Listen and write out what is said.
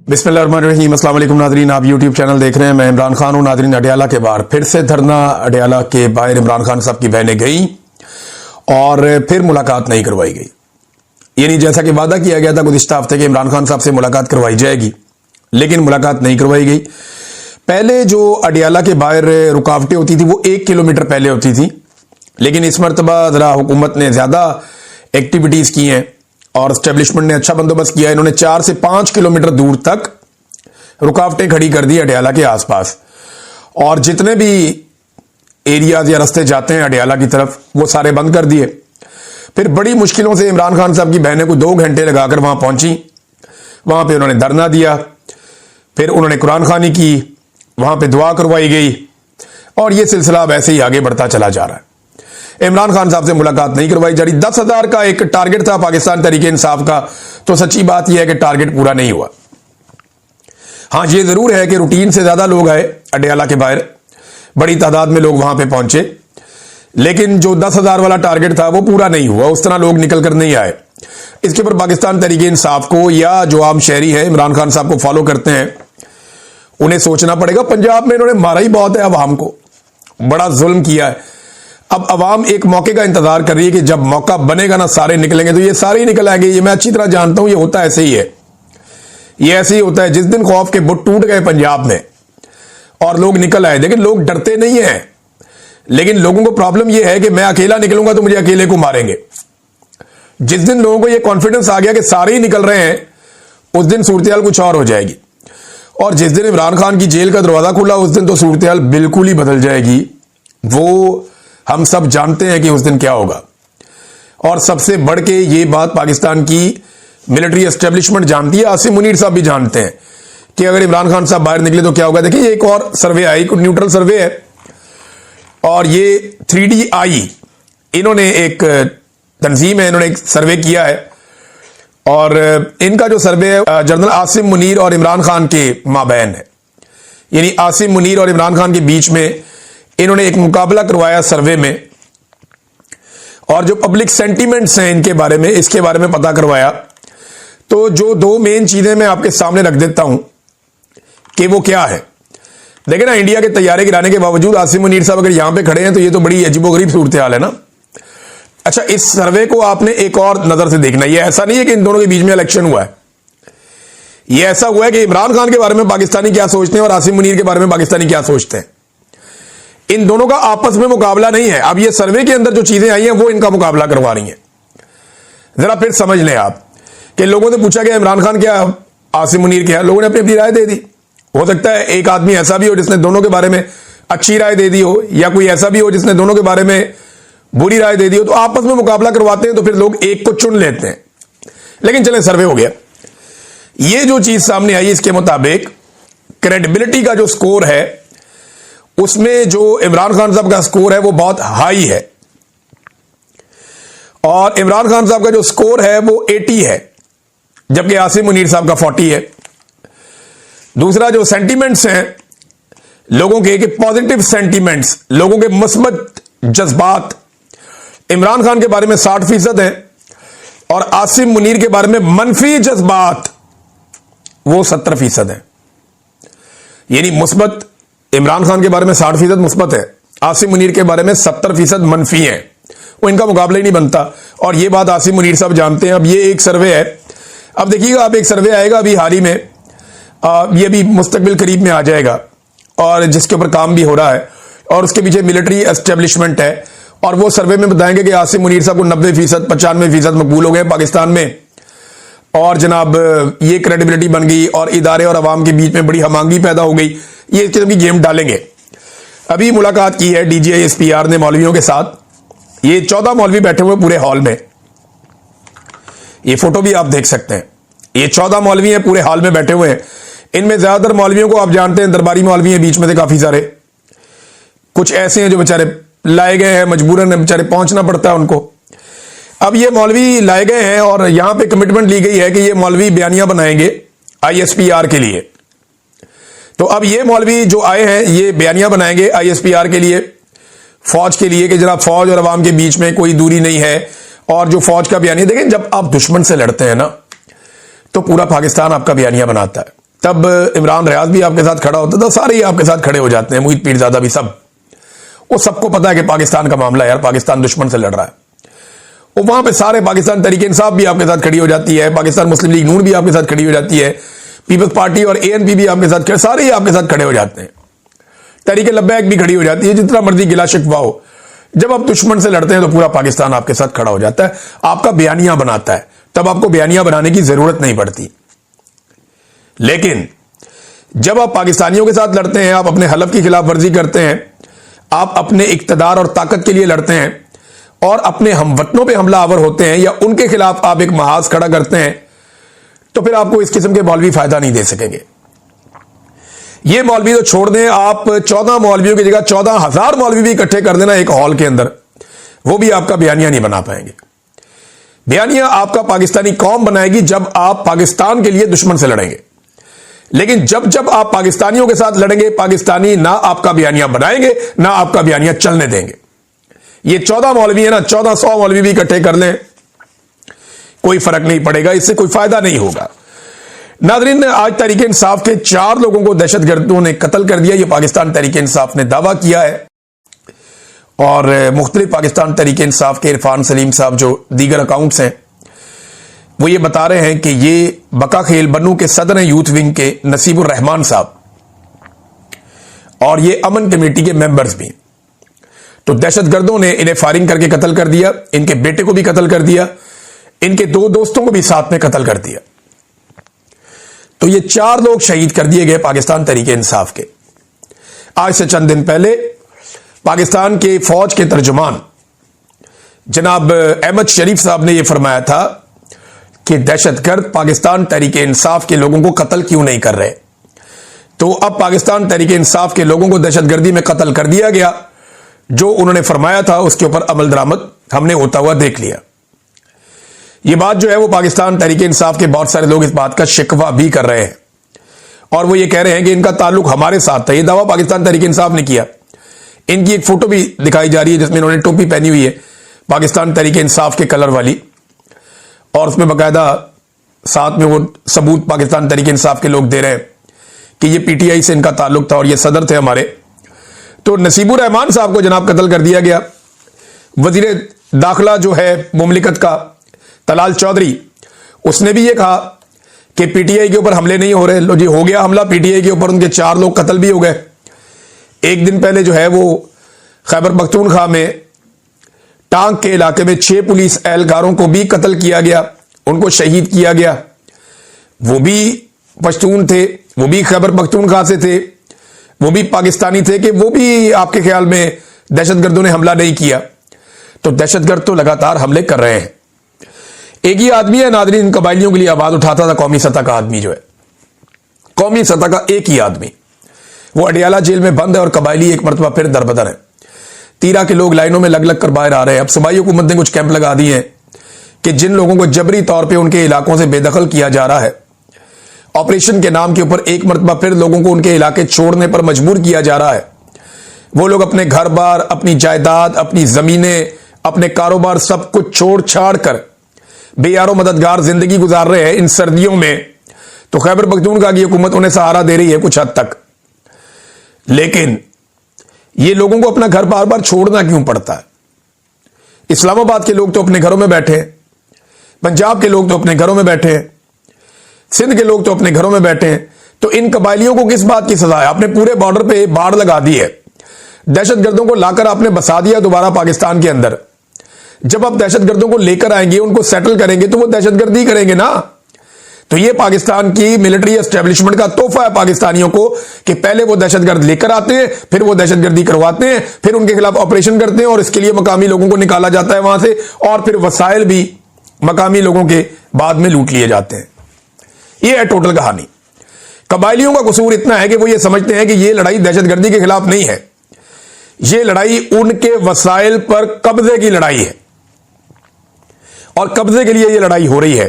बिस्मिल्लाहिर्रहमानिर्रहीम। अस्सलाम वालेकुम नाजरीन, आप यूट्यूब चैनल देख रहे हैं। मैं इमरान खान हूं। नाजरीन, अडयाला के बाहर फिर से धरना। अडयाला के बाहर इमरान खान साहब की बहनें गई और फिर मुलाकात नहीं करवाई गई। यानी जैसा कि वादा किया गया था गुज़िश्ता हफ्ते के इमरान खान साहब से मुलाकात करवाई जाएगी, लेकिन मुलाकात नहीं करवाई गई। पहले जो अडयाला के बाहर रुकावटें होती थी वो 1 किलोमीटर पहले होती थी, लेकिन इस मरतबा ज़रा हुकूमत ने ज़्यादा एक्टिविटीज़ की हैं और एस्टेब्लिशमेंट ने अच्छा बंदोबस्त किया। इन्होंने 4 से 5 किलोमीटर दूर तक रुकावटें खड़ी कर दी अडयाला के आसपास, और जितने भी एरियाज या रास्ते जाते हैं अडयाला की तरफ वो सारे बंद कर दिए। फिर बड़ी मुश्किलों से इमरान खान साहब की बहनें को 2 घंटे लगाकर वहां पहुंची। वहां पे उन्होंने धरना दिया, फिर उन्होंने कुरान खानी की, वहां पे दुआ करवाई गई, और ये सिलसिला अब ऐसे ही आगे बढ़ता चला जा रहा है। इमरान खान साहब से मुलाकात नहीं करवाई जा रही। 10,000 का एक टारगेट था पाकिस्तान तहरीक इंसाफ का, तो सच्ची बात यह है कि टारगेट पूरा नहीं हुआ। हां, यह जरूर है कि रूटीन से ज्यादा लोग आए अडयाला के बाहर, बड़ी तादाद में लोग वहां पे पहुंचे, लेकिन जो 10,000 वाला टारगेट था वो पूरा नहीं हुआ। उस तरह लोग निकल कर नहीं आए। इसके ऊपर पाकिस्तान तहरीक इंसाफ को या जो आम शहरी है इमरान खान साहब को फॉलो करते हैं उन्हें सोचना पड़ेगा। पंजाब में इन्होंने मारा ही बहुत है, अवाम को बड़ा जुल्म किया है। अब अवाम एक मौके का इंतजार कर रही है कि जब मौका बनेगा ना सारे निकलेंगे, तो ये सारे ही निकल आएंगे। ये मैं अच्छी तरह जानता हूं, ये होता ऐसे ही है। ये ऐसे ही होता है। जिस दिन खौफ के बुत टूट गए पंजाब में और लोग निकल आए, लेकिन लोग डरते नहीं हैं, लेकिन लोगों को प्रॉब्लम यह है कि मैं अकेला निकलूंगा तो मुझे अकेले को मारेंगे। जिस दिन लोगों को यह कॉन्फिडेंस आ गया कि सारे ही निकल रहे हैं, उस दिन सूरत कुछ और हो जाएगी। और जिस दिन इमरान खान की जेल का दरवाजा खुला, उस दिन तो सूरत बिल्कुल ही बदल जाएगी। वो हम सब जानते हैं कि उस दिन क्या होगा। और सबसे बढ़ के ये बात पाकिस्तान की मिलिट्री एस्टेब्लिशमेंट जानती है, आसिम मुनीर साहब भी जानते हैं कि अगर इमरान खान साहब बाहर निकले तो क्या होगा। देखिए, एक और सर्वे आई, न्यूट्रल सर्वे है, और ये 3DI इन्होंने एक तंजीम है, इन्होंने एक सर्वे किया है, और इनका जो सर्वे है जनरल आसिम मुनीर और इमरान खान के माबैन है। यानी आसिम मुनीर और इमरान खान के बीच में इन्होंने एक मुकाबला करवाया सर्वे में, और जो पब्लिक सेंटीमेंट्स हैं इनके बारे में, इसके बारे में पता करवाया। तो जो 2 मेन चीजें मैं आपके सामने रख देता हूं कि वो क्या है। देखिए ना, इंडिया के तैयारे गिराने के बावजूद आसिम मुनीर साहब अगर यहां पे खड़े हैं तो ये तो बड़ी अजीबोगरीब सूरत हाल है ना। अच्छा, इस सर्वे को आपने एक और नजर से देखना। ये ऐसा नहीं है कि इन दोनों के बीच में इलेक्शन हुआ है। ये ऐसा हुआ है कि इमरान खान के बारे में पाकिस्तानी क्या सोचते हैं और आसिम मुनीर के बारे में पाकिस्तानी क्या सोचते हैं। इन दोनों का आपस में मुकाबला नहीं है। अब ये सर्वे के अंदर जो चीजें आई हैं वो इनका मुकाबला करवा रही हैं। जरा फिर समझ लें आप कि लोगों से पूछा गया इमरान खान क्या, आसिम मुनीर क्या, लोगों ने अपनी अपनी राय दे दी। हो सकता है एक आदमी ऐसा भी हो जिसने दोनों के बारे में अच्छी राय दे दी हो, या कोई ऐसा भी हो जिसने दोनों के बारे में बुरी राय दे दी हो। तो आपस में मुकाबला करवाते हैं तो फिर लोग एक को चुन लेते हैं। लेकिन चले, सर्वे हो गया। ये जो चीज सामने आई, इसके मुताबिक क्रेडिबिलिटी का जो स्कोर है उसमें जो इमरान खान साहब का स्कोर है वो बहुत हाई है, और इमरान खान साहब का जो स्कोर है वो 80 है, जबकि आसिम मुनीर साहब का 40 है। दूसरा, जो सेंटीमेंट्स हैं लोगों के, कि पॉजिटिव सेंटीमेंट्स, लोगों के मुस्बत जज्बात इमरान खान के बारे में 60% है, और आसिम मुनीर के बारे में मनफी जज्बात वो 70% है। यानी मुस्बत इमरान खान के बारे में 60% मुस्बत है, आसिम मुनीर के बारे में 70% मनफी है। वो इनका मुकाबला ही नहीं बनता, और ये बात आसिम मुनीर साहब जानते हैं। अब ये एक सर्वे है, अब देखिएगा, अब एक सर्वे आएगा अभी हाल ही में, ये भी मुस्तकबिल करीब में आ जाएगा, और जिसके ऊपर काम भी हो रहा है, और उसके पीछे मिलिट्री एस्टेब्लिशमेंट है, और वो सर्वे में बताएंगे कि आसिम मुनीर साहब को 90%, 95% मकबूल हो गए पाकिस्तान में, और जनाब ये क्रेडिबिलिटी बन गई, और इदारे और अवाम के बीच में बड़ी हमांगी पैदा हो गई। ये किस्म की गेम डालेंगे। अभी मुलाकात की है DGI SPR ने मौलवियों के साथ। ये 14 मौलवी बैठे हुए पूरे हॉल में, ये फोटो भी आप देख सकते हैं। ये 14 मौलवी हैं, पूरे हॉल में बैठे हुए हैं। इनमें ज्यादातर मौलवियों को आप जानते हैं दरबारी मौलवी हैं, बीच में से काफी सारे कुछ ऐसे हैं जो बेचारे लाए गए हैं, मजबूरन बेचारे पहुंचना पड़ता है उनको। अब ये मौलवी लाए गए हैं, और यहां पे कमिटमेंट ली गई है कि ये मौलवी बयानियां बनाएंगे ISPR के लिए। तो अब ये मौलवी जो आए हैं ये बयानियां बनाएंगे ISPR के लिए, फौज के लिए, कि जनाब फौज और अवाम के बीच में कोई दूरी नहीं है, और जो फौज का बयानिया, देखें जब आप दुश्मन से लड़ते हैं ना तो पूरा पाकिस्तान आपका बयानिया बनाता है। तब इमरान रियाज भी आपके साथ खड़ा होता था, सारे ही आपके साथ खड़े हो जाते हैं, मोहित पीरजादा भी, सब। वो सबको पता है कि पाकिस्तान का मामला है यार, पाकिस्तान दुश्मन से लड़ रहा है। वो वहां पे सारे पाकिस्तान तहरीक इंसाफ भी आपके साथ खड़ी हो जाती है, पाकिस्तान मुस्लिम लीग नून भी आपके साथ खड़ी हो जाती है, पीपल्स पार्टी और ANP भी आपके साथ, सारे ही आपके साथ खड़े हो जाते हैं। तहरीक लब्बैक भी खड़ी हो जाती है, जितना मर्जी गिला शिकवा हो। जब आप दुश्मन से लड़ते हैं तो पूरा पाकिस्तान आपके साथ खड़ा हो जाता है, आपका बयानिया बनाता है, तब आपको बयानिया बनाने की जरूरत नहीं पड़ती। लेकिन जब आप पाकिस्तानियों के साथ लड़ते हैं, आप अपने हलफ की खिलाफ वर्जी करते हैं, आप अपने इक्तदार और ताकत के लिए लड़ते हैं और अपने हमवतनों पे हमलावर होते हैं या उनके खिलाफ आप एक महाज खड़ा करते हैं, तो फिर आपको इस किस्म के मौलवी फायदा नहीं दे सकेंगे। ये मौलवी तो छोड़ दें, आप 14 मौलवियों की जगह 14,000 मौलवी भी इकट्ठे कर देना एक हॉल के अंदर, वो भी आपका बयानिया नहीं बना पाएंगे। बयानिया आपका पाकिस्तानी कौम बनाएगी जब आप पाकिस्तान के लिए दुश्मन से लड़ेंगे। लेकिन जब जब आप पाकिस्तानियों के साथ लड़ेंगे, पाकिस्तानी ना आपका बयानिया बनाएंगे ना आपका बयानिया चलने देंगे। ये 14 मौलवी है ना, 1400 मौलवी भी इकट्ठे कर लें, कोई फर्क नहीं पड़ेगा, इससे कोई फायदा नहीं होगा। नाज़रीन, आज तहरीक इंसाफ के 4 लोगों को दहशतगर्दों ने कत्ल कर दिया, यह पाकिस्तान तहरीक इंसाफ ने दावा किया है। और मुख्तलिफ पाकिस्तान तहरीक इंसाफ के इरफान सलीम साहब जो दीगर अकाउंट्स हैं, वो ये बता रहे हैं कि ये बका खेल बन्नू के सदर हैं यूथ विंग के नसीबुर रहमान साहब, और ये अमन कमेटी के मेंबर्स भी। तो दहशतगर्दों ने इन्हें फायरिंग करके कत्ल कर दिया, इनके बेटे को भी कत्ल कर दिया, इनके 2 दोस्तों को भी साथ में कत्ल कर दिया। तो ये 4 लोग शहीद कर दिए गए पाकिस्तान तहरीक इंसाफ के। आज से चंद दिन पहले पाकिस्तान के फौज के तर्जुमान जनाब अहमद शरीफ साहब ने यह फरमाया था कि दहशतगर्द पाकिस्तान तहरीक इंसाफ के लोगों को कत्ल क्यों नहीं कर रहे। तो अब पाकिस्तान तहरीक इंसाफ के लोगों को दहशतगर्दी में कत्ल कर दिया गया, जो उन्होंने फरमाया था उसके ऊपर अमल दरामद हमने होता हुआ देख लिया। ये बात जो है वो पाकिस्तान तहरीक इंसाफ के बहुत सारे लोग इस बात का शिकवा भी कर रहे हैं, और वो ये कह रहे हैं कि इनका ताल्लुक हमारे साथ था। ये दावा पाकिस्तान तहरीक इंसाफ ने किया। इनकी एक फोटो भी दिखाई जा रही है जिसमें इन्होंने टोपी पहनी हुई है पाकिस्तान तहरीक इंसाफ के कलर वाली, और उसमें बाकायदा साथ में वो सबूत पाकिस्तान तहरीक इंसाफ के लोग दे रहे हैं कि ये PTI से इनका ताल्लुक था और ये सदर थे हमारे। तो नसीबुर रहमान साहब को जनाब कत्ल कर दिया गया। वजीर दाखिला जो है मुमलिकत का तलाल चौधरी, उसने भी ये कहा कि PTI के ऊपर हमले नहीं हो रहे। लो जी, हो गया हमला PTI के ऊपर, उनके 4 लोग कत्ल भी हो गए। एक दिन पहले जो है वो खैबर पख्तूनख्वा में टांग के इलाके में 6 पुलिस एहलकारों को भी कत्ल किया गया, उनको शहीद किया गया। वो भी पश्तून थे, वो भी खैबर पख्तूनख्वा से थे, वो भी पाकिस्तानी थे, कि वो भी आपके ख्याल में दहशतगर्दों ने हमला नहीं किया। तो दहशतगर्द तो लगातार हमले कर रहे हैं। एक ही आदमी है नाज़रीन, इन कबायलियों के लिए आवाज उठाता था, कौमी सतह का आदमी जो है, कौमी सतह का एक ही आदमी, वो अडियाला जेल में बंद है और कबायली एक मरतबा फिर दरबदर है। तीरा के लोग लाइनों में लग लग कर बाहर आ रहे हैं। अब सूबाई हुकूमत ने कुछ कैंप लगा दिए हैं कि जिन लोगों को जबरी तौर पर उनके इलाकों से बेदखल किया जा रहा है, ऑपरेशन के नाम के ऊपर एक मरतबा फिर लोगों को उनके इलाके छोड़ने पर मजबूर किया जा रहा है। वो लोग अपने घर बार, अपनी जायदाद, अपनी जमीनें, अपने कारोबार सब कुछ छोड़ छाड़ कर बेयारो मददगार जिंदगी गुजार रहे हैं इन सर्दियों में। तो खैबर पख्तूनख्वा की हुकूमत उन्हें सहारा दे रही है कुछ हद तक, लेकिन ये लोगों को अपना घर बार बार छोड़ना क्यों पड़ता है? इस्लामाबाद के लोग तो अपने घरों में बैठे हैं, पंजाब के लोग तो अपने घरों में बैठे हैं, सिंध के लोग तो अपने घरों में बैठे हैं। तो इन कबायलियों को किस बात की सजा है? आपने पूरे बॉर्डर पे बाढ़ लगा दी है, दहशतगर्दों को लाकर आपने बसा दिया दोबारा पाकिस्तान के अंदर। जब आप दहशतगर्दों को लेकर आएंगे, उनको सेटल करेंगे, तो वो दहशतगर्दी करेंगे ना। तो ये पाकिस्तान की मिलिट्री एस्टेब्लिशमेंट का तोहफा है पाकिस्तानियों को कि पहले वो दहशतगर्द लेकर आते हैं, फिर वो दहशतगर्दी करवाते हैं, फिर उनके खिलाफ ऑपरेशन करते हैं और इसके लिए मकामी लोगों को निकाला जाता है वहां से, और फिर वसाइल भी मकामी लोगों के बाद में लूट लिए जाते हैं। ये है टोटल कहानी। कबायलियों का कसूर इतना है कि वो ये समझते हैं कि ये लड़ाई दहशतगर्दी के खिलाफ नहीं है, ये लड़ाई उनके वसाइल पर कब्जे की लड़ाई है, और कब्जे के लिए ये लड़ाई हो रही है।